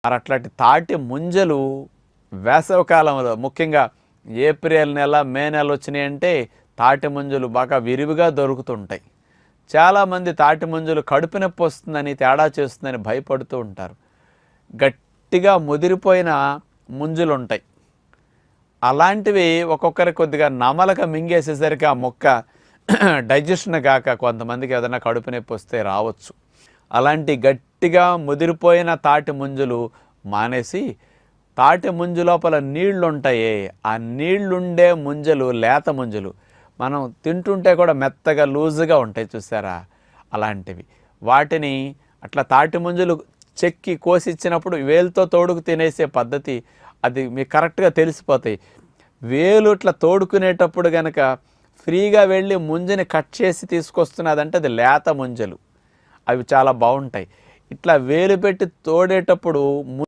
మరి అట్లాంటి తాటి ముంజలు వేసవికాలంలో ముఖ్యంగా ఏప్రిల్ నెల మే నెల వచ్చినాయంటే తాటి ముంజలు బాగా విరివిగా దొరుకుతుంటాయి. చాలామంది తాటి ముంజలు కడుపు నొప్పి వస్తుందని తేడా చేస్తుందని భయపడుతూ ఉంటారు. గట్టిగా ముదిరిపోయిన ముంజలు ఉంటాయి. అలాంటివి ఒక్కొక్కరికి కొద్దిగా నమలక మింగేసేసరికి ఆ మొక్క డైజెషన్ కాక కొంతమందికి ఏదైనా కడుపు నొప్పి వస్తే రావచ్చు. అలాంటి గట్టిగా ముదిరిపోయిన తాటి ముంజలు మానేసి తాటి ముంజు లోపల నీళ్లు ఉంటాయే, ఆ నీళ్లుండే ముంజలు లేత ముంజలు మనం తింటుంటే కూడా మెత్తగా లూజుగా ఉంటాయి చూసారా, అలాంటివి వాటిని అట్లా తాటి ముంజలు చెక్కి కోసిచ్చినప్పుడు వేలుతో తోడుకు తినేసే పద్ధతి అది మీకు కరెక్ట్గా తెలిసిపోతాయి. వేలు ఇట్లా తోడుకునేటప్పుడు కనుక ఫ్రీగా వెళ్ళి ముంజని కట్ చేసి తీసుకొస్తున్నదంటే అది లేత ముంజలు, అవి చాలా బాగుంటాయి. ఇట్లా వేలు పెట్టి తోడేటప్పుడు